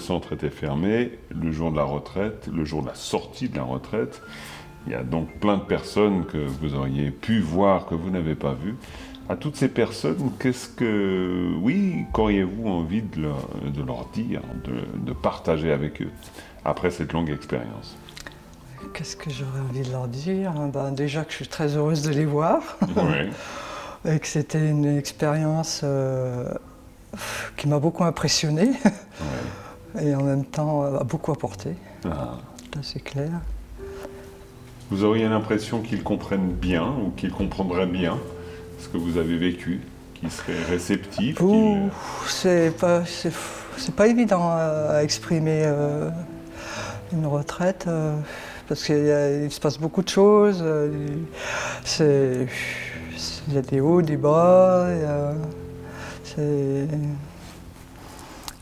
centre était fermé, le jour de la retraite, le jour de la sortie de la retraite. Il y a donc plein de personnes que vous auriez pu voir, que vous n'avez pas vues. À toutes ces personnes, qu'auriez-vous envie de leur dire, de partager avec eux, après cette longue expérience? Qu'est-ce que j'aurais envie de leur dire? Déjà que je suis très heureuse de les voir, Oui. et que c'était une expérience qui m'a beaucoup impressionnée, et en même temps a beaucoup apporté. Ah. Ça, c'est clair. Vous auriez l'impression qu'ils comprennent bien, ou qu'ils comprendraient bien ce que vous avez vécu, qu'ils seraient réceptifs? C'est pas évident à exprimer une retraite, parce qu'il se passe beaucoup de choses. Il y a des hauts, des bas.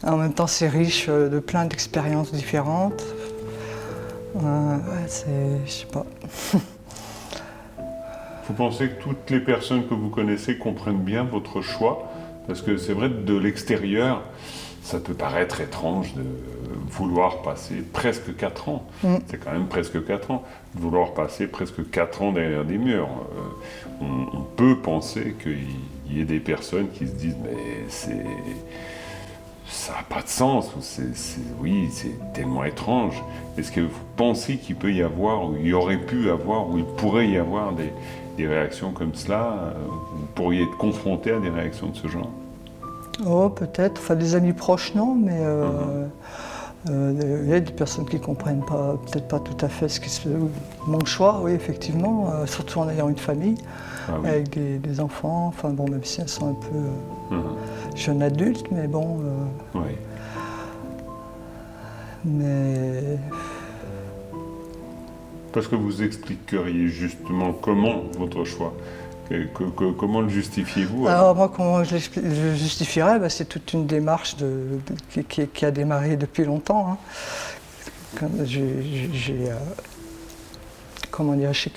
En même temps, c'est riche de plein d'expériences différentes. Je sais pas. Vous pensez que toutes les personnes que vous connaissez comprennent bien votre choix? Parce que c'est vrai, de l'extérieur, ça peut paraître étrange de vouloir passer presque 4 ans. C'est quand même presque 4 ans. De vouloir passer presque 4 ans derrière des murs. On peut penser qu'il y ait des personnes qui se disent « mais ça n'a pas de sens », oui, c'est tellement étrange. Est-ce que vous pensez qu'il peut y avoir, ou il y aurait pu avoir, ou il pourrait y avoir des réactions comme cela? Vous pourriez être confronté à des réactions de ce genre? Oh, peut-être. Enfin, des amis proches, non, mais il y a des personnes qui ne comprennent peut-être pas tout à fait mon choix, oui, effectivement, surtout en ayant une famille, avec des enfants, enfin bon, même si elles sont un peu jeunes adultes, mais bon. Oui. Mais. Parce que vous expliqueriez justement comment votre choix? Comment le justifiez-vous? Alors moi, comment je le justifierais? C'est toute une démarche qui a démarré depuis longtemps. Hein. Je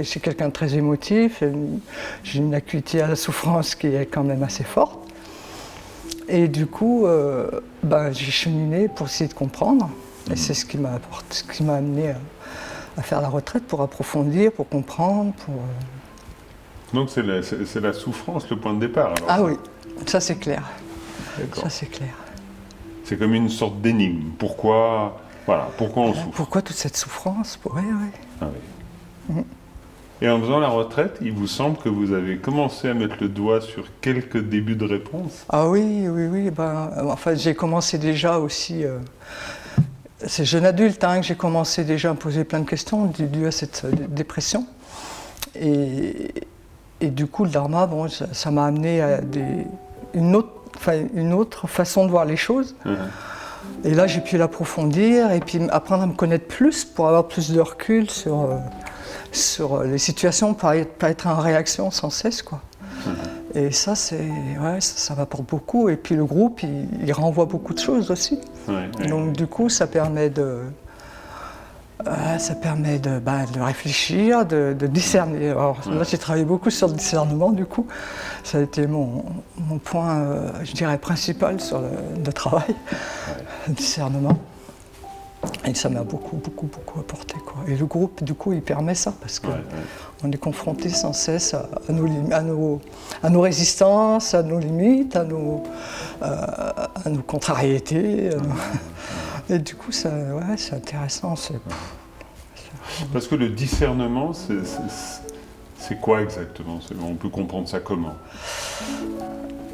suis quelqu'un de très émotif, j'ai une acuité à la souffrance qui est quand même assez forte. Et du coup, j'ai cheminé pour essayer de comprendre. Et c'est ce qui m'a amené à faire la retraite, pour approfondir, pour comprendre, Donc c'est la souffrance le point de départ, alors? Ah oui, ça c'est clair. D'accord. Ça c'est clair. C'est comme une sorte d'énigme. Pourquoi on souffre? Pourquoi toute cette souffrance? Oui. Ah oui. Et en faisant la retraite, il vous semble que vous avez commencé à mettre le doigt sur quelques débuts de réponse? Ah oui. J'ai commencé déjà aussi... c'est jeune adulte que j'ai commencé déjà à me poser plein de questions dues à cette dépression. Et du coup, le dharma, ça m'a amené à une autre façon de voir les choses. Et là, j'ai pu l'approfondir et puis apprendre à me connaître plus pour avoir plus de recul sur les situations, pas être en réaction sans cesse, quoi. Et ça, ça m'apporte beaucoup. Et puis le groupe, il renvoie beaucoup de choses aussi. Donc du coup, ça permet de réfléchir, de discerner. Alors là, j'ai travaillé beaucoup sur le discernement, du coup. Ça a été mon point, je dirais, principal sur le travail, le discernement. Et ça m'a beaucoup apporté, quoi. Et le groupe, du coup, il permet ça, parce qu'on est confronté sans cesse à nos résistances, à nos limites, à nos contrariétés. Et du coup, c'est intéressant. Parce que le discernement, c'est quoi exactement? On peut comprendre ça comment?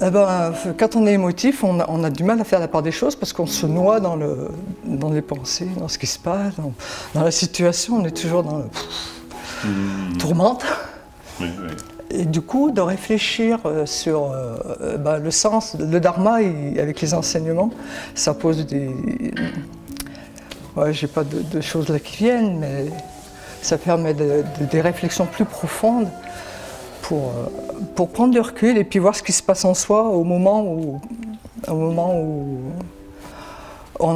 Quand on est émotif, on a du mal à faire la part des choses parce qu'on se noie dans les pensées, dans ce qui se passe, dans la situation. On est toujours dans le tourmente. Et du coup, de réfléchir sur le sens, le dharma, avec les enseignements, ça pose des... j'ai pas de choses là qui viennent, mais ça permet des réflexions plus profondes pour prendre du recul et puis voir ce qui se passe en soi au moment où on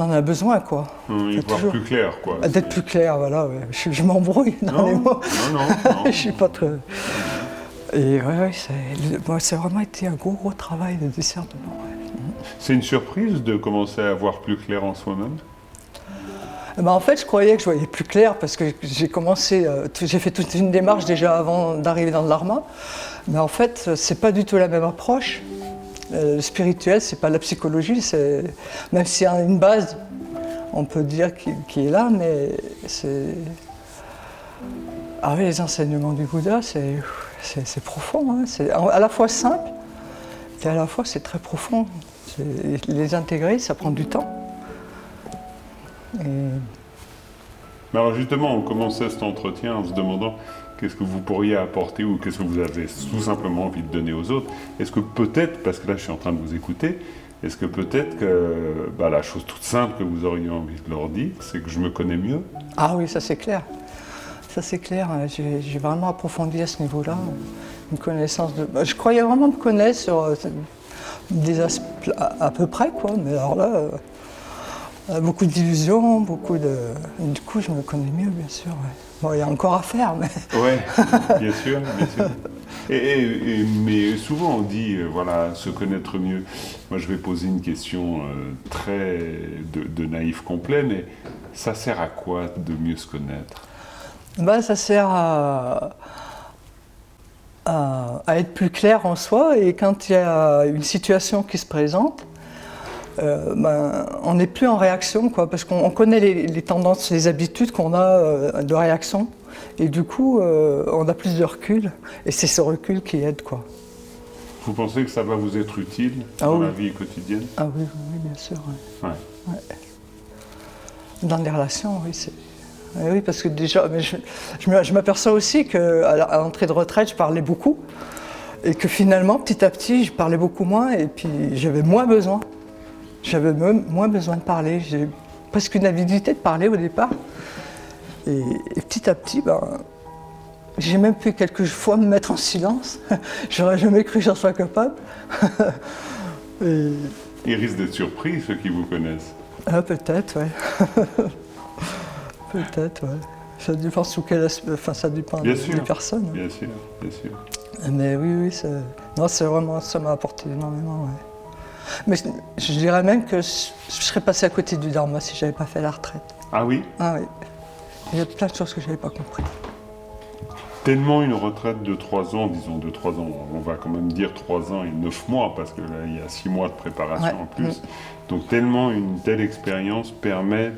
en a besoin, quoi. Y voir plus clair, quoi. D'être plus clair, voilà. Ouais. Je m'embrouille dans les mots. Non. Je suis pas très... Et ça a vraiment été un gros travail de discernement. C'est une surprise de commencer à voir plus clair en soi-même? Ben, en fait, je croyais que je voyais plus clair parce que j'ai fait toute une démarche déjà avant d'arriver dans le Dharma. Mais en fait, c'est pas du tout la même approche. Le spirituel, c'est pas la psychologie, même s'il y a une base, on peut dire qui est là, mais c'est. Ah oui, les enseignements du Bouddha, c'est profond, hein. C'est à la fois simple et à la fois c'est très profond. Les intégrer, ça prend du temps. Mais alors justement, on commençait cet entretien en se demandant qu'est-ce que vous pourriez apporter ou qu'est-ce que vous avez tout simplement envie de donner aux autres. Est-ce que peut-être, parce que là je suis en train de vous écouter, est-ce que peut-être que la chose toute simple que vous auriez envie de leur dire, c'est que je me connais mieux? Ah oui, ça c'est clair. Ça c'est clair. J'ai vraiment approfondi à ce niveau-là. Une connaissance de. Je croyais vraiment me connaître sur des aspects à peu près, quoi. Mais alors là, beaucoup d'illusions, beaucoup de. Du coup, je me connais mieux, bien sûr. Ouais. Bon, il y a encore à faire, mais. Oui, bien sûr, bien sûr. Mais souvent on dit, voilà, se connaître mieux. Moi, je vais poser une question très de naïf complet, mais ça sert à quoi de mieux se connaître? Ben, ça sert à être plus clair en soi, et quand il y a une situation qui se présente, on n'est plus en réaction, quoi, parce qu'on connaît les tendances, les habitudes qu'on a de réaction, et du coup, on a plus de recul, et c'est ce recul qui aide, quoi. Vous pensez que ça va vous être utile dans la vie quotidienne? Ah oui, bien sûr. Ouais. Ouais. Dans les relations, oui, c'est. Oui, parce que déjà, je m'aperçois aussi qu'à l'entrée de retraite, je parlais beaucoup, et que finalement, petit à petit, je parlais beaucoup moins, et puis j'avais moins besoin. J'avais moins besoin de parler. J'ai presque une avidité de parler au départ. Et petit à petit, j'ai même pu quelques fois me mettre en silence. J'aurais jamais cru que j'en sois capable. Ils risquent d'être surpris, ceux qui vous connaissent. Ah, peut-être, oui. Peut-être, ouais. Ça dépend sous quel aspect, enfin ça dépend des personnes. Bien sûr, bien sûr. Mais oui, c'est vraiment, ça m'a apporté énormément, ouais. Mais je dirais même que je serais passé à côté du Dharma si j'avais pas fait la retraite. Ah oui? Ah oui. Il y a plein de choses que j'avais pas compris. Tellement une retraite de 3 ans, disons de 3 ans, on va quand même dire 3 ans et 9 mois, parce que là il y a 6 mois de préparation en plus. Donc tellement une telle expérience permet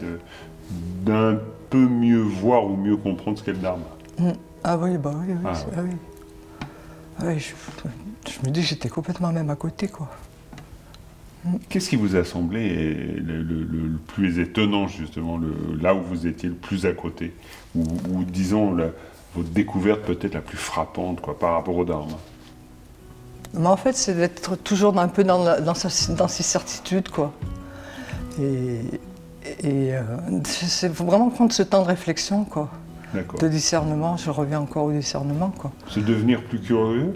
d'un peu mieux voir ou mieux comprendre ce qu'est le Dharma. Ah oui, oui. Ah oui, je me dis que j'étais complètement même à côté, quoi. Qu'est-ce qui vous a semblé le plus étonnant, justement, là où vous étiez le plus à côté, ou disons, votre découverte peut-être la plus frappante, quoi, par rapport au Dharma? Mais en fait, c'est d'être toujours un peu dans ses certitudes, quoi. Et c'est vraiment prendre ce temps de réflexion, quoi. D'accord. De discernement, je reviens encore au discernement, quoi. Se devenir plus curieux?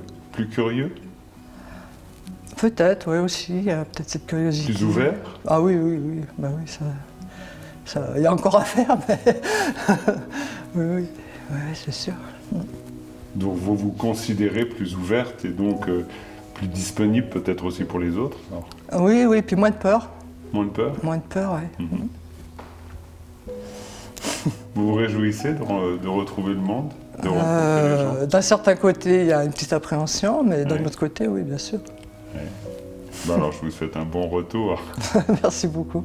Peut-être, oui, aussi, il y a peut-être cette curiosité. Plus ouvert? Ah oui, ben oui, ça, il y a encore à faire, mais oui, c'est sûr. Donc vous vous considérez plus ouverte et donc plus disponible peut-être aussi pour les autres, alors? Oui, puis moins de peur. Moins de peur? Moins de peur, oui. Vous vous réjouissez de retrouver le monde, de rencontrer les gens? D'un certain côté, il y a une petite appréhension, mais d'un autre côté, oui, bien sûr. Ouais. Alors, je vous souhaite un bon retour. Merci beaucoup.